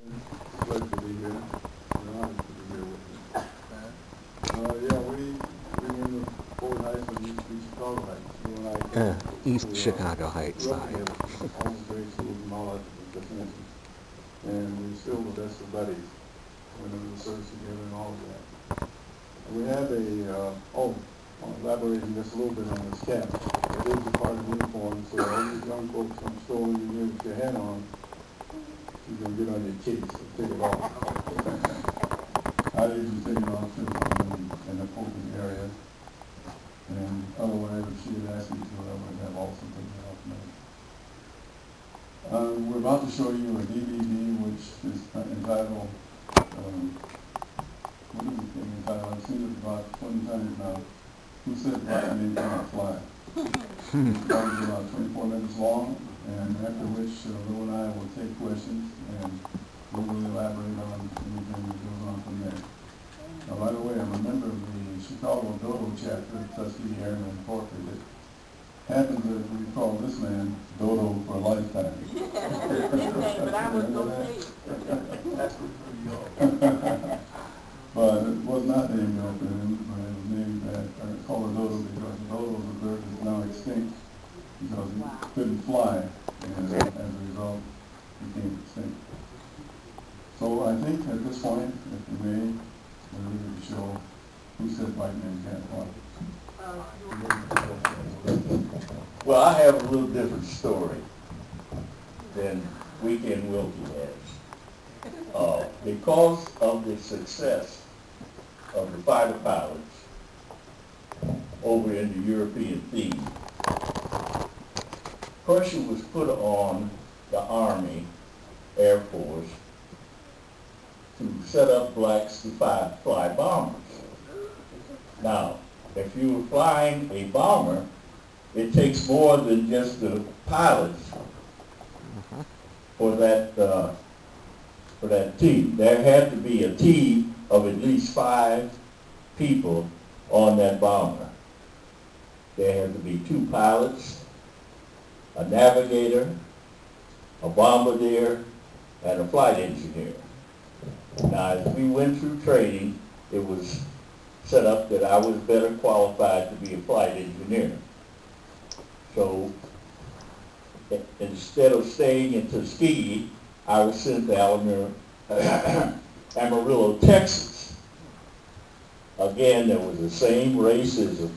Pleasure to be here. An honor to be here with you. Yeah, we were in the Fort Heights and East Chicago Heights. You and I came East to, Chicago Heights grew up side. together, all the grade schools and all that, just mentioned. And we're still the best of buddies. Went into the service together and all of that. We have I'll elaborate just a little bit on this cap. It is a part of the uniform, so all these young folks I'm showing you here with your hat on, you're going to get on your case and take it off. I usually take it off too in the open area. And otherwise, if she had asked me to, I would have also taken it off now. We're about to show you a DVD which is entitled, what is the thing entitled? I've seen it about 20 times now. Who said black men cannot fly? It's probably about 24 minutes long, and after which Lou and I will take questions and we will elaborate on anything that goes on from there. Now, by the way, I'm a member of the Chicago Dodo chapter of Tuskeegee Airmen Incorporated. Happens that we call this man Dodo for a lifetime. But I was going to say But it was not named after him, but it was named after, called a dodo because dodo was a bird that is now extinct because he couldn't fly, and as a result, became extinct. So I think at this point, if you may, we're ready to show who said white men can't fly. Well, I have a little different story than Weekend Wilkie has. Because of the success of the fighter pilots over in the European theater, pressure was put on the Army, Air Force, to set up blacks to fly bombers. Now, if you were flying a bomber, it takes more than just the pilots for that team. There had to be a team of at least 5 people on that bomber. There had to be 2 pilots, a navigator, a bombardier, and a flight engineer. Now, as we went through training, it was set up that I was better qualified to be a flight engineer. So instead of staying in Tuskegee, I was sent to Amarillo, Texas. Again, there was the same racism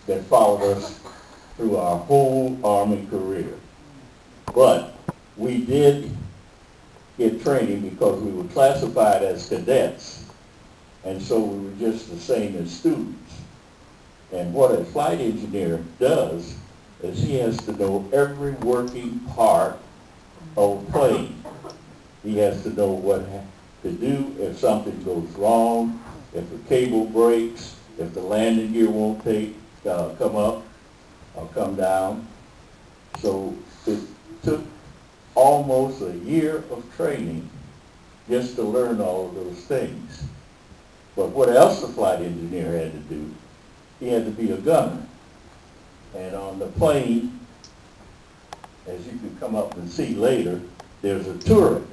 that followed us through our whole Army career. But we did get training because we were classified as cadets, and so we were just the same as students. And what a flight engineer does is he has to know every working part of a plane. He has to know what to do if something goes wrong, if the cable breaks, if the landing gear won't come up or come down. So it took almost a year of training just to learn all of those things. But what else the flight engineer had to do, he had to be a gunner. And on the plane, as you can come up and see later, there's a turret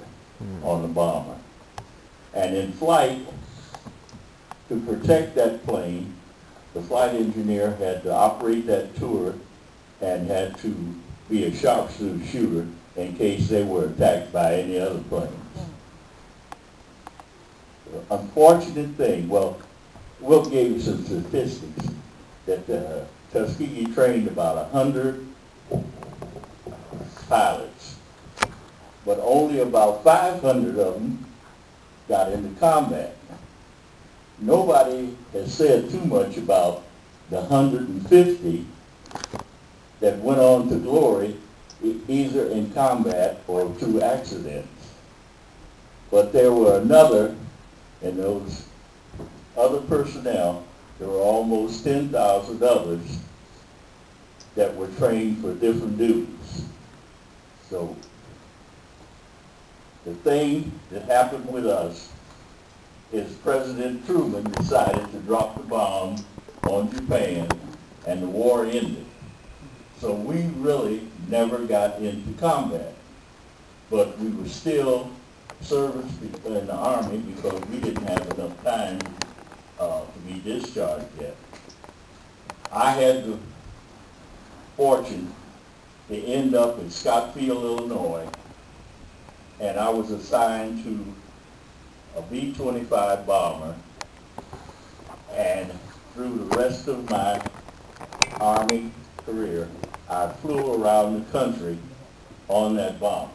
on the bomber. And in flight, to protect that plane, the flight engineer had to operate that turret and had to be a sharpshooter shooter in case they were attacked by any other planes. The unfortunate thing, well, Will gave you some statistics that Tuskegee trained about 100 pilots, but only about 500 of them got into combat. Nobody has said too much about the 150 that went on to glory either in combat or through accidents. But there were another, in those other personnel, there were almost 10,000 others that were trained for different duties. So the thing that happened with us is President Truman decided to drop the bomb on Japan and the war ended. So we really never got into combat, but we were still service in the Army because we didn't have enough time to be discharged yet. I had the fortune to end up in Scottsfield, Illinois, and I was assigned to a B-25 bomber, and through the rest of my Army career, I flew around the country on that bomber.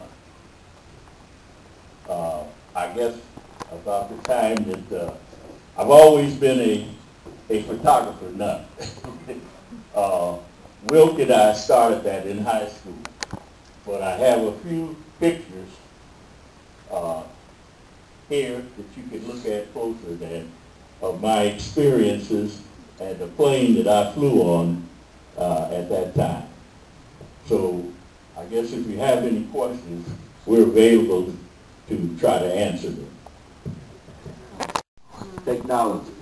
I guess about the time that I've always been a photographer nut. Wilk and I started that in high school, but I have a few pictures here that you can look at closer than of my experiences and the plane that I flew on at that time. So I guess if you have any questions, we're available to try to answer them. Technology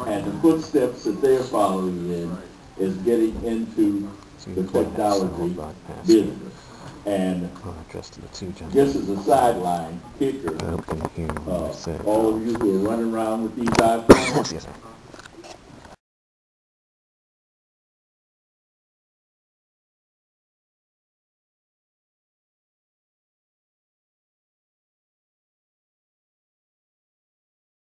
and the footsteps that they're following in is getting into the technology business. And just as a sideline kicker, all of you who are running around with these iPhones,